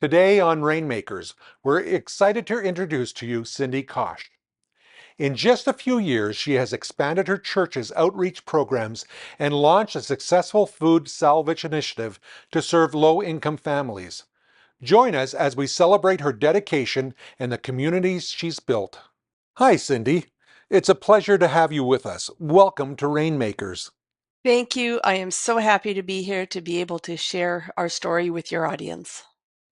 Today on Rainmakers, we're excited to introduce to you Cindy Koch. In just a few years, she has expanded her church's outreach programs and launched a successful food salvage initiative to serve low-income families. Join us as we celebrate her dedication and the communities she's built. Hi, Cindy. It's a pleasure to have you with us. Welcome to Rainmakers. Thank you. I am so happy to be here to be able to share our story with your audience.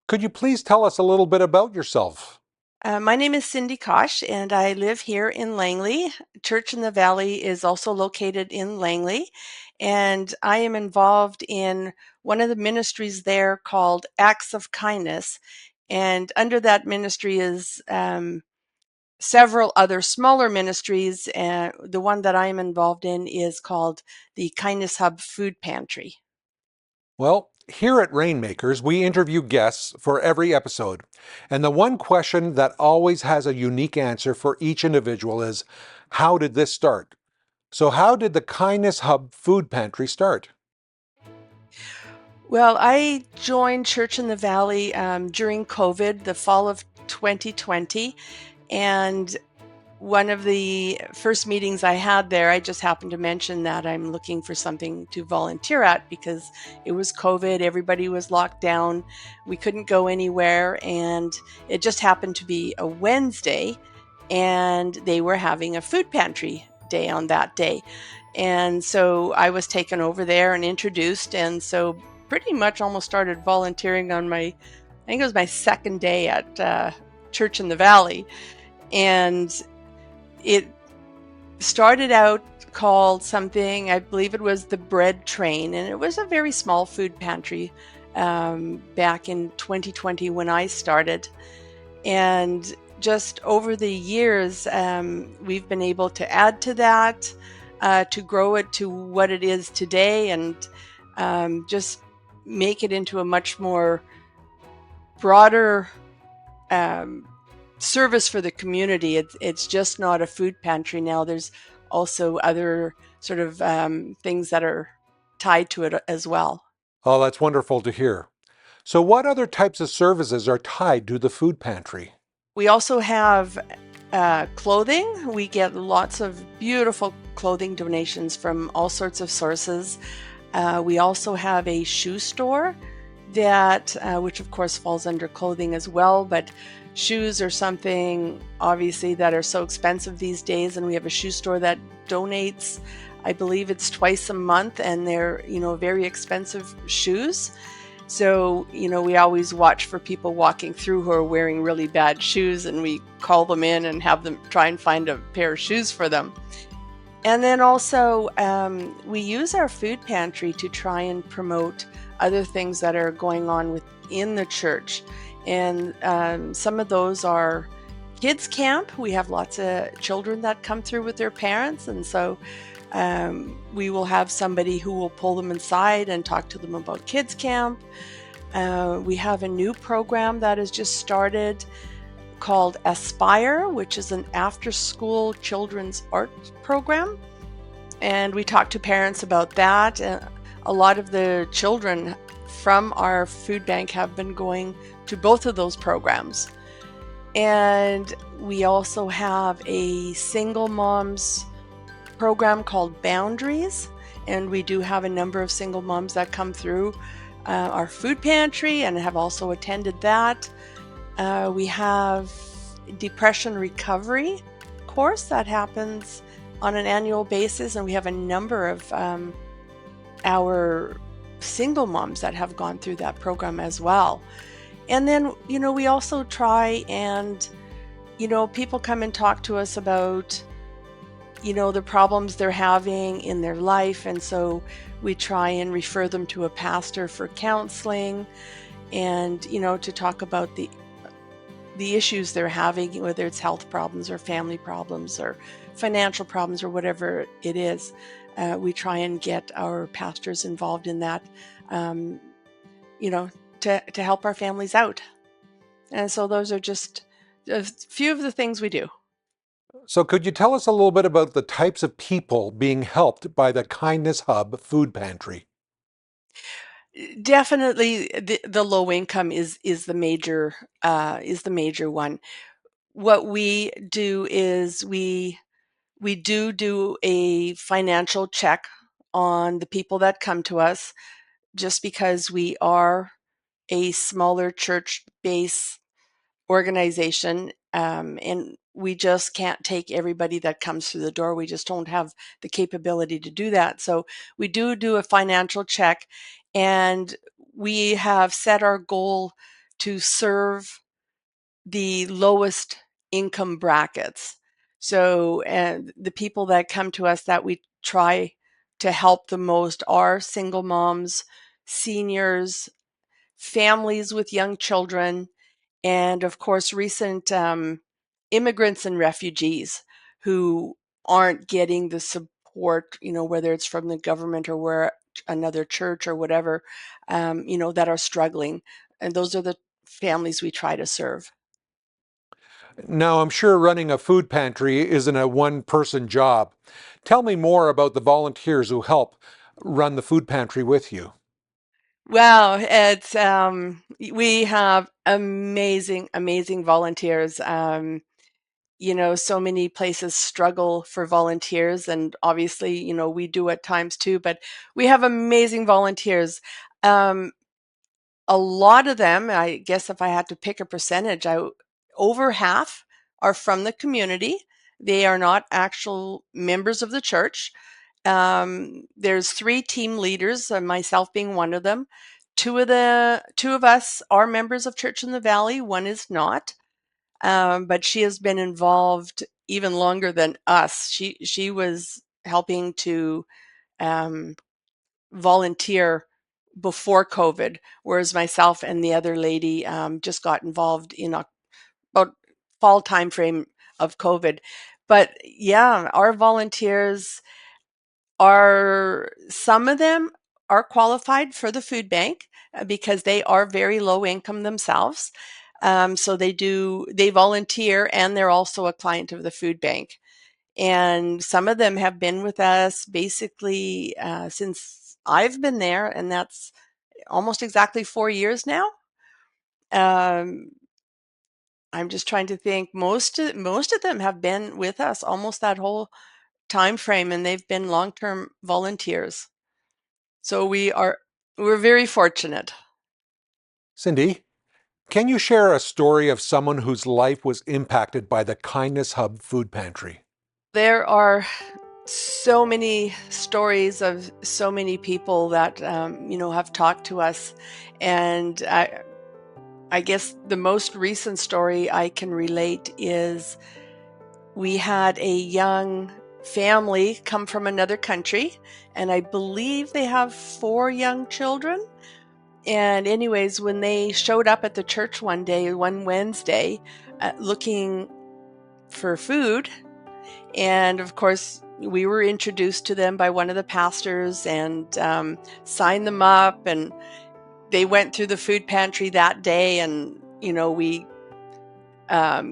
Could you please tell us a little bit about yourself? My name is Cindy Koch, and I live here in Langley. Church in the Valley is also located in Langley, and I am involved in one of the ministries there called Acts of Kindness. And under that ministry is several other smaller ministries. And the one that I am involved in is called the Kindness Hub Food Pantry. Well, here at Rainmakers, we interview guests for every episode. And the one question that always has a unique answer for each individual is, how did this start? So how did the Kindness Hub Food Pantry start? Well, I joined Church in the Valley during COVID, the fall of 2020. And one of the first meetings I had there, I just happened to mention that I'm looking for something to volunteer at because it was COVID, everybody was locked down, we couldn't go anywhere, and it just happened to be a Wednesday, and they were having a food pantry day on that day. And so I was taken over there and introduced, and so pretty much almost started volunteering on I think it was my second day at Church in the Valley. And it started out called something, I believe it was the Bread Train, and it was a very small food pantry back in 2020 when I started. And just over the years, we've been able to add to that, to grow it to what it is today, and just make it into a much more broader service for the community. It's just not a food pantry now. There's also other sort of things that are tied to it as well. Oh, that's wonderful to hear. So what other types of services are tied to the food pantry? We also have clothing. We get lots of beautiful clothing donations from all sorts of sources. We also have a shoe store that, which of course falls under clothing as well, but shoes are something obviously that are so expensive these days, and we have a shoe store that donates, I believe it's twice a month, and they're, very expensive shoes. So, we always watch for people walking through who are wearing really bad shoes, and we call them in and have them try and find a pair of shoes for them. And then also, we use our food pantry to try and promote other things that are going on within the church. And some of those are kids camp. We have lots of children that come through with their parents, and so we will have somebody who will pull them inside and talk to them about kids camp. We have a new program that has just started called Aspire, which is an after-school children's art program, and we talk to parents about that. A lot of the children from our food bank have been going to both of those programs. And we also have a single moms program called Boundaries, and we do have a number of single moms that come through our food pantry and have also attended that. We have depression recovery course that happens on an annual basis, and we have a number of our single moms that have gone through that program as well. And then, we also try and, people come and talk to us about, the problems they're having in their life. And so we try and refer them to a pastor for counseling and, to talk about the issues they're having, whether it's health problems or family problems or financial problems or whatever it is. We try and get our pastors involved in that, um, you know, to help our families out. And so those are just a few of the things we do. So could you tell us a little bit about the types of people being helped by the Kindness Hub food pantry? Definitely, the low income is the major one. What we do is we do a financial check on the people that come to us, just because we are a smaller church base organization, and we just can't take everybody that comes through the door. We just don't have the capability to do that. So we do a financial check, and we have set our goal to serve the lowest income brackets. So, and the people that come to us that we try to help the most are single moms, seniors, families with young children, and of course, recent immigrants and refugees who aren't getting the support, whether it's from the government or where another church or whatever, that are struggling. And those are the families we try to serve. Now, I'm sure running a food pantry isn't a one-person job. Tell me more about the volunteers who help run the food pantry with you. Wow, it's we have amazing, amazing volunteers. So many places struggle for volunteers, and obviously, we do at times too, but we have amazing volunteers. Um, a lot of them, I guess if I had to pick a percentage, over half are from the community. They are not actual members of the church. There's three team leaders, myself being one of them. Two of us are members of Church in the Valley. One is not, but she has been involved even longer than us. She was helping to um, volunteer before COVID, whereas myself and the other lady just got involved in about fall time frame of COVID. But yeah, our volunteers are, some of them are qualified for the food bank because they are very low income themselves. So they volunteer, and they're also a client of the food bank. And some of them have been with us basically since I've been there, and that's almost exactly 4 years now. Um, I'm just trying to think. Most of them have been with us almost that whole time frame, and they've been long-term volunteers. So we're very fortunate. Cindy, can you share a story of someone whose life was impacted by the Kindness Hub food pantry? There are so many stories of so many people that have talked to us, and I guess the most recent story I can relate is we had a young family come from another country, and I believe they have four young children. And anyways, when they showed up at the church one day, one Wednesday, looking for food, and of course, we were introduced to them by one of the pastors and signed them up. And they went through the food pantry that day, and we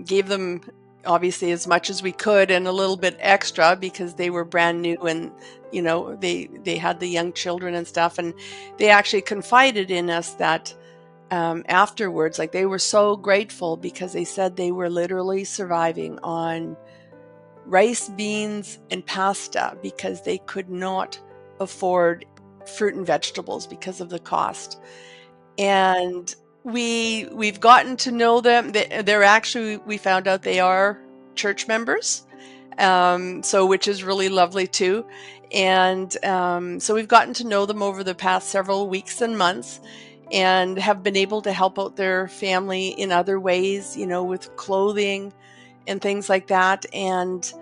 gave them obviously as much as we could and a little bit extra because they were brand new, and they had the young children and stuff. And they actually confided in us that afterwards, like, they were so grateful because they said they were literally surviving on rice, beans, and pasta because they could not afford fruit and vegetables because of the cost. And we've gotten to know them. They're actually, we found out they are church members, so which is really lovely too. And so we've gotten to know them over the past several weeks and months, and have been able to help out their family in other ways, with clothing and things like that. And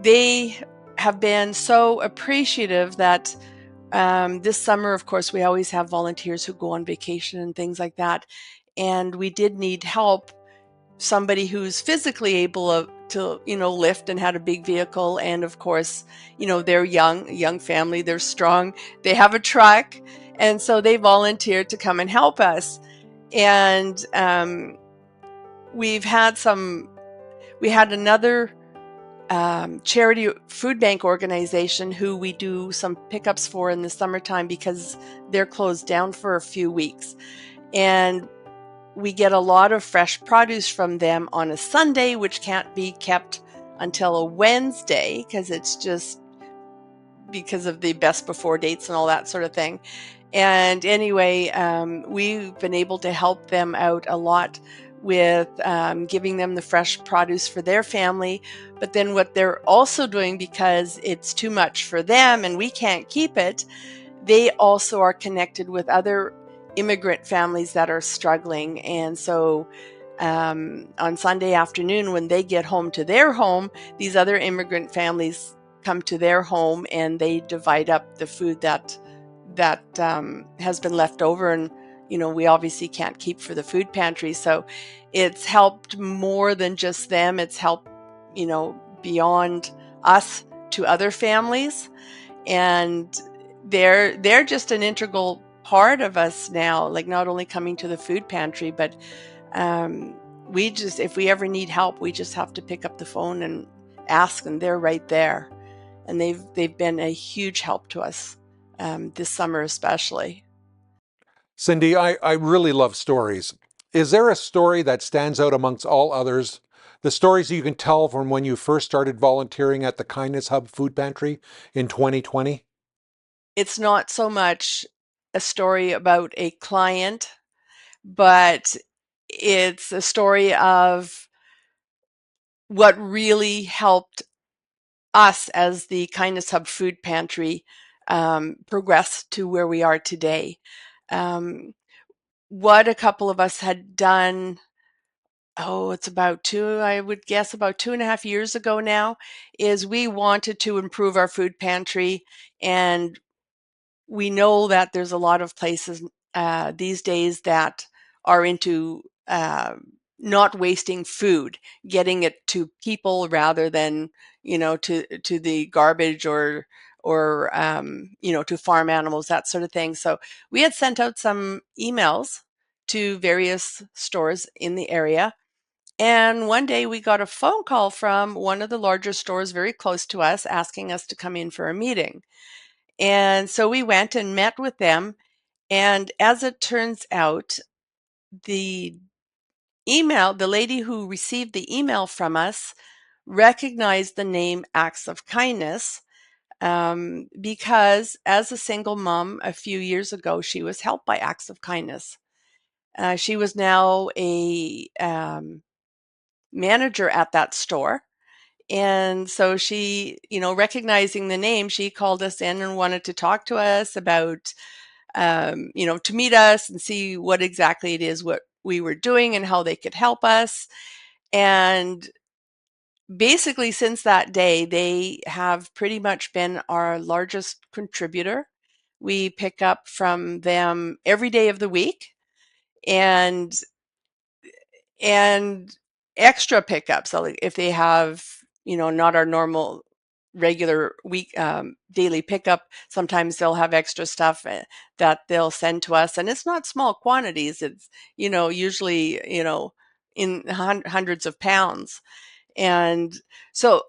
they have been so appreciative that this summer, of course, we always have volunteers who go on vacation and things like that. And we did need help somebody who's physically able to lift and had a big vehicle, and of course, they're young family, they're strong, they have a truck, and so they volunteered to come and help us. And we've had some we had another charity food bank organization who we do some pickups for in the summertime because they're closed down for a few weeks. And we get a lot of fresh produce from them on a Sunday, which can't be kept until a Wednesday because it's just because of the best before dates and all that sort of thing. And anyway, we've been able to help them out a lot with giving them the fresh produce for their family. But then what they're also doing, because it's too much for them and we can't keep it, they also are connected with other immigrant families that are struggling. And so on Sunday afternoon, when they get home to their home, these other immigrant families come to their home and they divide up the food that has been left over. And we obviously can't keep for the food pantry, so it's helped more than just them. It's helped beyond us to other families, and they're just an integral part of us now, like not only coming to the food pantry, but we just, if we ever need help, we just have to pick up the phone and ask, and they're right there. And they've been a huge help to us this summer especially. Cindy, I really love stories. Is there a story that stands out amongst all others? The stories you can tell from when you first started volunteering at the Kindness Hub Food Pantry in 2020? It's not so much a story about a client, but it's a story of what really helped us as the Kindness Hub Food Pantry progress to where we are today. What a couple of us had done, it's about I would guess about 2.5 years ago now, is we wanted to improve our food pantry. And we know that there's a lot of places these days that are into not wasting food, getting it to people rather than to the garbage or to farm animals, that sort of thing. So we had sent out some emails to various stores in the area. And one day we got a phone call from one of the larger stores very close to us asking us to come in for a meeting. And so we went and met with them. And as it turns out, the the lady who received the email from us recognized the name Acts of Kindness because as a single mom a few years ago, she was helped by Acts of Kindness. She was now a manager at that store. And so she, recognizing the name, she called us in and wanted to talk to us about, to meet us and see what exactly it is what we were doing and how they could help us. And basically, since that day, they have pretty much been our largest contributor. We pick up from them every day of the week, and and extra pickups. So like if they have, not our normal regular week daily pickup, sometimes they'll have extra stuff that they'll send to us, and it's not small quantities. It's usually in hundreds of pounds. And so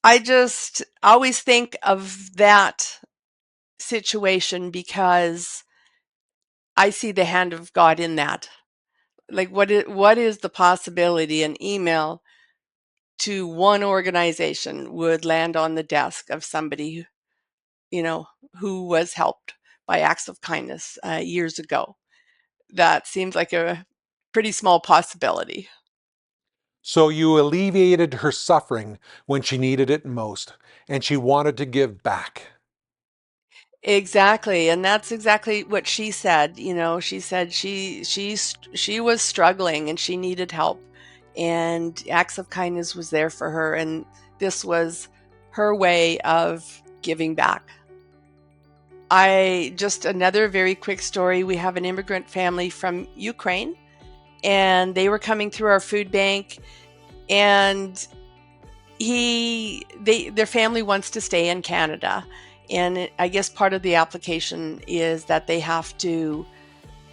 I just always think of that situation because I see the hand of God in that. Like what is the possibility an email to one organization would land on the desk of somebody who was helped by Acts of Kindness years ago? That seems like a pretty small possibility. So you alleviated her suffering when she needed it most, and she wanted to give back. Exactly, and that's exactly what she said. She said she was struggling and she needed help, and Acts of Kindness was there for her, and this was her way of giving back. I just another very quick story. We have an immigrant family from Ukraine, and they were coming through our food bank, and their family wants to stay in Canada, and I guess part of the application is that they have to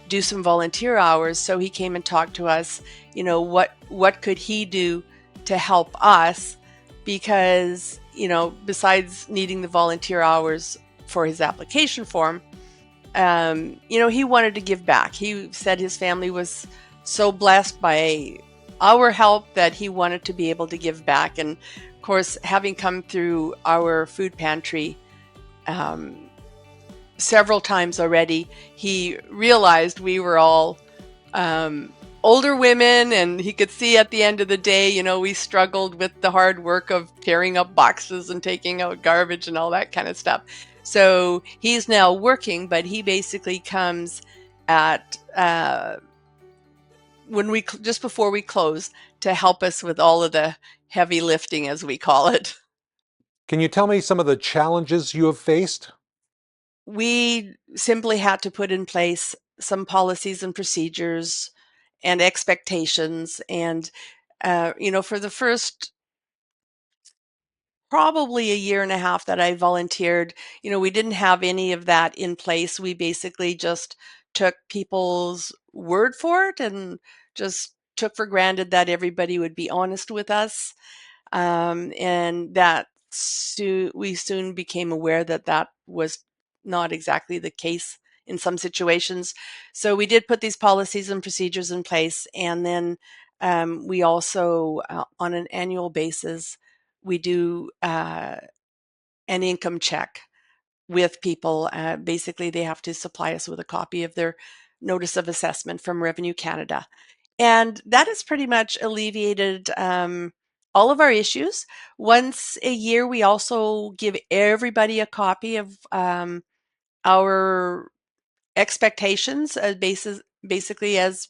do some volunteer hours. So he came and talked to us, what could he do to help us, because besides needing the volunteer hours for his application form, he wanted to give back. He said his family was so blessed by our help that he wanted to be able to give back. And of course, having come through our food pantry several times already, he realized we were all older women, and he could see at the end of the day, we struggled with the hard work of tearing up boxes and taking out garbage and all that kind of stuff. So he's now working, but he basically comes at just before we close to help us with all of the heavy lifting, as we call it. Can you tell me some of the challenges you have faced? We simply had to put in place some policies and procedures and expectations. And, for the first probably a year and a half that I volunteered, we didn't have any of that in place. We basically just took people's word for it and just took for granted that everybody would be honest with us. And we soon became aware that that was not exactly the case in some situations. So we did put these policies and procedures in place, and then we also, on an annual basis, we do an income check with people. Basically, they have to supply us with a copy of their notice of assessment from Revenue Canada. And that has pretty much alleviated all of our issues. Once a year, we also give everybody a copy of our expectations, basically as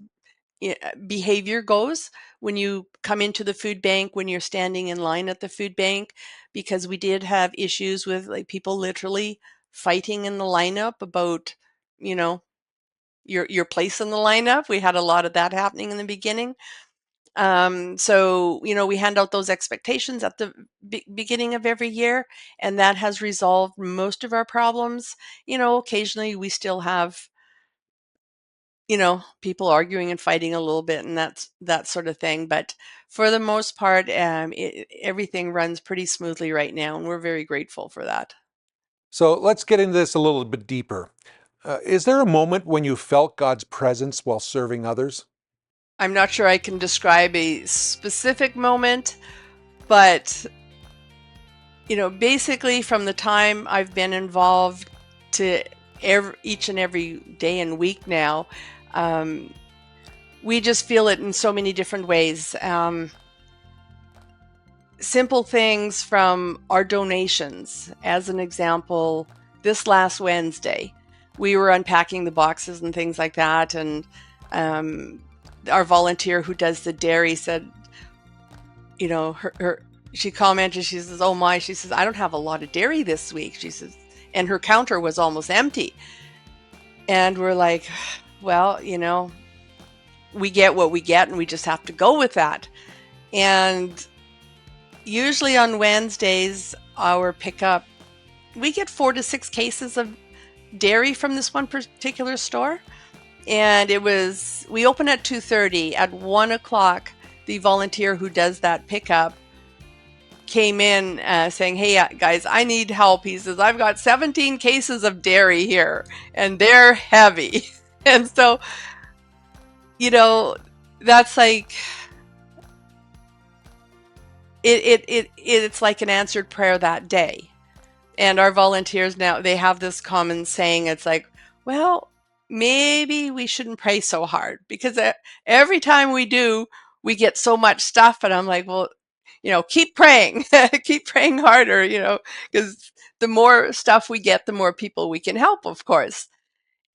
behavior goes when you come into the food bank, when you're standing in line at the food bank, because we did have issues with like people literally fighting in the lineup about, you know, your place in the lineup. We had a lot of that happening in the beginning. So, we hand out those expectations at the beginning of every year, and that has resolved most of our problems. Occasionally we still have, people arguing and fighting a little bit, and that's that sort of thing. But for the most part, everything runs pretty smoothly right now, and we're very grateful for that. So let's get into this a little bit deeper. Is there a moment when you felt God's presence while serving others? I'm not sure I can describe a specific moment, but basically from the time I've been involved to each and every day and week now, um, we just feel it in so many different ways. Simple things from our donations. As an example, this last Wednesday, we were unpacking the boxes and things like that, and our volunteer who does the dairy said, she commented, she says, "Oh my," she says, "I don't have a lot of dairy this week." She says, and her counter was almost empty. And we're like, well, we get what we get, and we just have to go with that. And usually on Wednesdays, our pickup, we get 4 to 6 cases of dairy from this one particular store. And we open at 2:30. At 1 o'clock, the volunteer who does that pickup came in saying, "Hey guys, I need help." He says, "I've got 17 cases of dairy here, and they're heavy." And so, that's like, it's like an answered prayer that day. And our volunteers now, they have this common saying. It's like, well, maybe we shouldn't pray so hard, because every time we do, we get so much stuff. And I'm like, well, keep praying, keep praying harder, because the more stuff we get, the more people we can help, of course.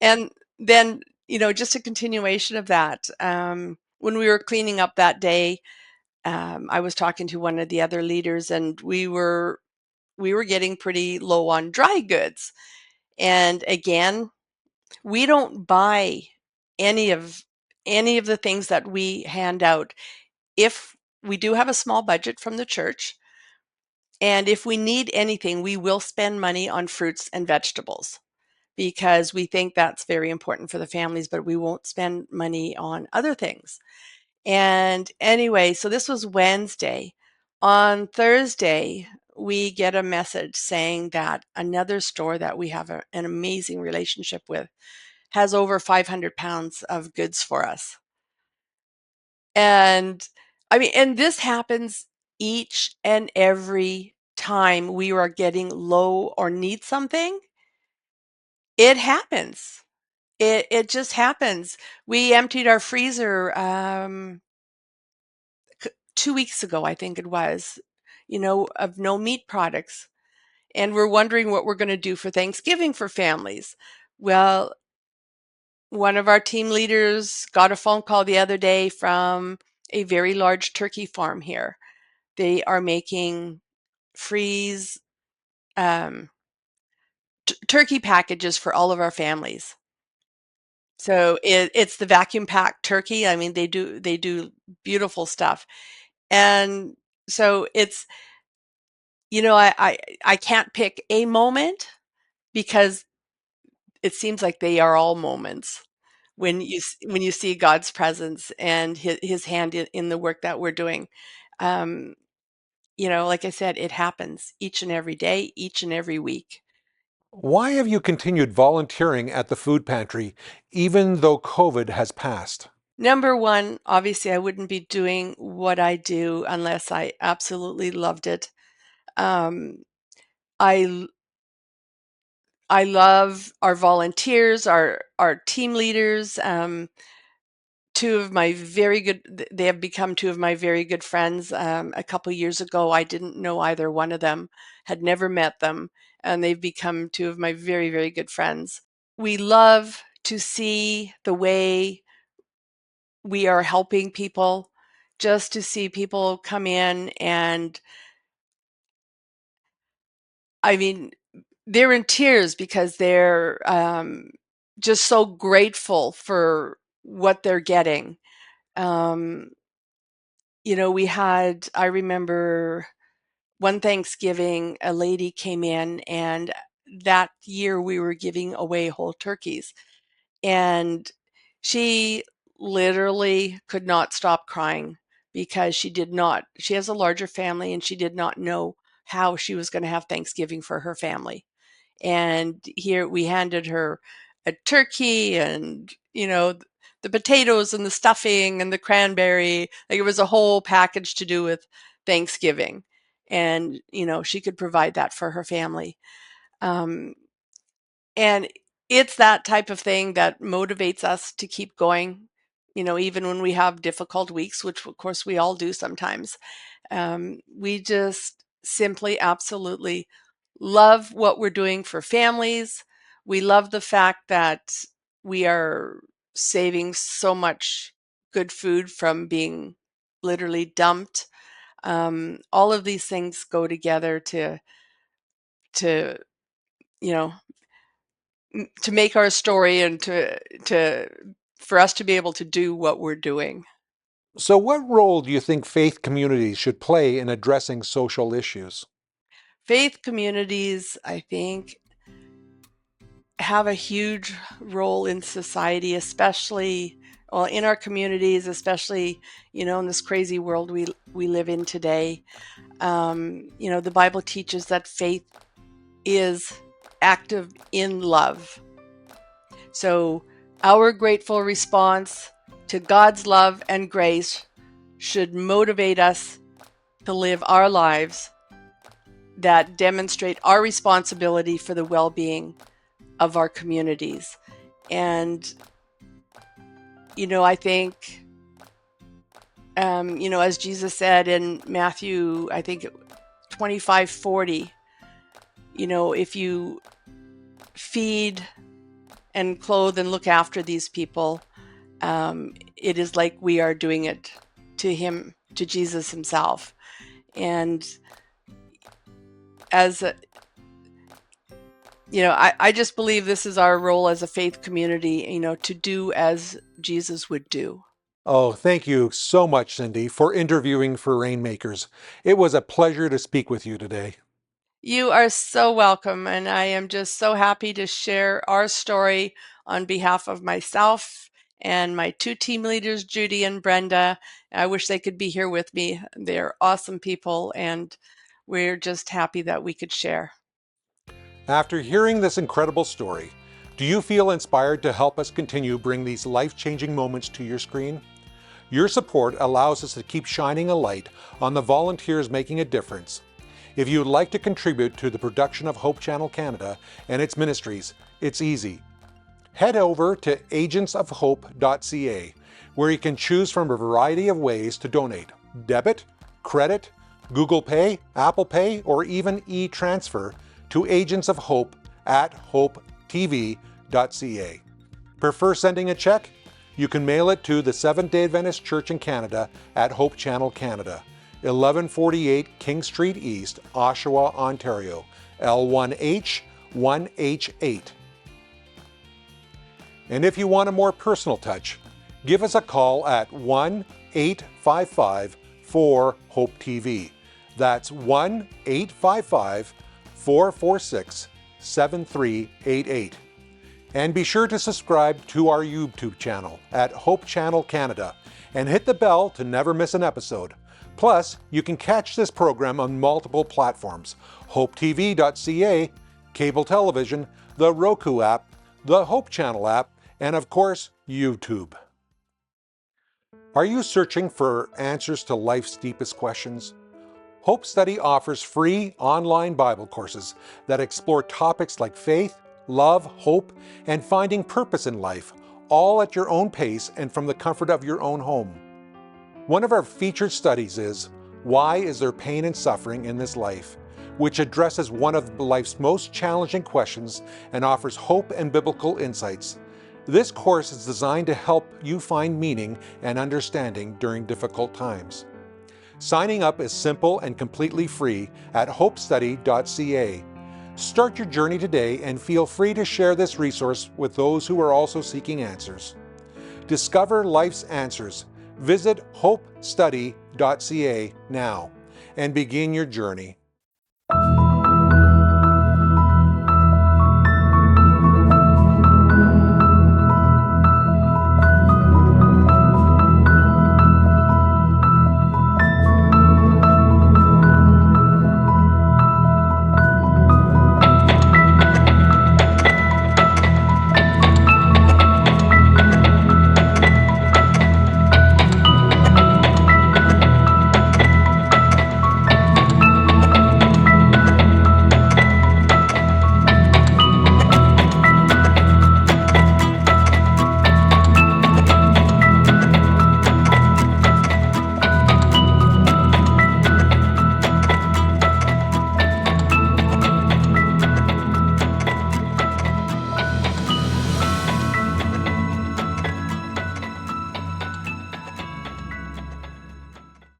And then, just a continuation of that. When we were cleaning up that day, I was talking to one of the other leaders, and we were getting pretty low on dry goods. And again, we don't buy any of any of the things that we hand out, if we do have a small budget from the church, and if we need anything, we will spend money on fruits and vegetables because we think that's very important for the families, but we won't spend money on other things. And anyway, so this was Wednesday. On Thursday, we get a message saying that another store that we have an amazing relationship with has over 500 pounds of goods for us. And I mean, and this happens each and every time we are getting low or need something. It happens. It just happens. We emptied our freezer 2 weeks ago, I think it was, of no meat products. And we're wondering what we're going to do for Thanksgiving for families. Well, one of our team leaders got a phone call the other day from a very large turkey farm here. They are making freeze um, turkey packages for all of our families. So it's the vacuum packed turkey. I mean, they do beautiful stuff, and so it's I can't pick a moment because it seems like they are all moments when you see God's presence and His hand in the work that we're doing. Um, like I said, it happens each and every day, each and every week. Why have you continued volunteering at the food pantry even though COVID has passed? Number one, obviously, I wouldn't be doing what I do unless I absolutely loved it. Um, I I love our volunteers, our team leaders. Two of my very good, they have become two of my very good friends. A couple years ago, I didn't know either one of them, had never met them, and they've become two of my very, very good friends. We love to see the way we are helping people, just to see people come in and, I mean, they're in tears because they're just so grateful for what they're getting. Um, I remember one Thanksgiving, a lady came in, and that year we were giving away whole turkeys. And she literally could not stop crying because she has a larger family and she did not know how she was going to have Thanksgiving for her family. And here we handed her a turkey and, the potatoes and the stuffing and the cranberry. Like, it was a whole package to do with Thanksgiving. And, she could provide that for her family. Um, and it's that type of thing that motivates us to keep going, even when we have difficult weeks, which of course we all do sometimes. We just simply absolutely love what we're doing for families. We love the fact that we are saving so much good food from being literally dumped. All of these things go together to you know to make our story and to for us to be able to do what we're doing. So, what role do you think faith communities should play in addressing social issues? Faith communities, I think, have a huge role in society, especially, well, in our communities, especially, in this crazy world we live in today. The Bible teaches that faith is active in love. So our grateful response to God's love and grace should motivate us to live our lives that demonstrate our responsibility for the well-being of our communities. And, I think, as Jesus said in Matthew, I think 25:40, if you feed and clothe and look after these people, it is like we are doing it to him, to Jesus himself. And as I just believe this is our role as a faith community, to do as Jesus would do. Oh, thank you so much, Cindy, for interviewing for Rainmakers. It was a pleasure to speak with you today. You are so welcome, and I am just so happy to share our story on behalf of myself and my two team leaders, Judy and Brenda. I wish they could be here with me. They're awesome people, and we're just happy that we could share. After hearing this incredible story, do you feel inspired to help us continue bring these life-changing moments to your screen? Your support allows us to keep shining a light on the volunteers making a difference. If you would like to contribute to the production of Hope Channel Canada and its ministries, it's easy. Head over to agentsofhope.ca, where you can choose from a variety of ways to donate: debit, credit, Google Pay, Apple Pay, or even e-transfer to Agents of Hope at hopetv.ca. Prefer sending a check? You can mail it to the Seventh-day Adventist Church in Canada at Hope Channel Canada, 1148 King Street East, Oshawa, Ontario, L1H 1H8. And if you want a more personal touch, give us a call at 1-855-4-HOPE-TV. That's 1-855-446-7388. And be sure to subscribe to our YouTube channel at Hope Channel Canada and hit the bell to never miss an episode. Plus, you can catch this program on multiple platforms: hopetv.ca, cable television, the Roku app, the Hope Channel app, and of course, YouTube. Are you searching for answers to life's deepest questions? Hope Study offers free online Bible courses that explore topics like faith, love, hope, and finding purpose in life, all at your own pace and from the comfort of your own home. One of our featured studies is Why Is There Pain and Suffering in This Life?, which addresses one of life's most challenging questions and offers hope and biblical insights. This course is designed to help you find meaning and understanding during difficult times. Signing up is simple and completely free at hopestudy.ca. Start your journey today and feel free to share this resource with those who are also seeking answers. Discover life's answers. Visit hopestudy.ca now and begin your journey.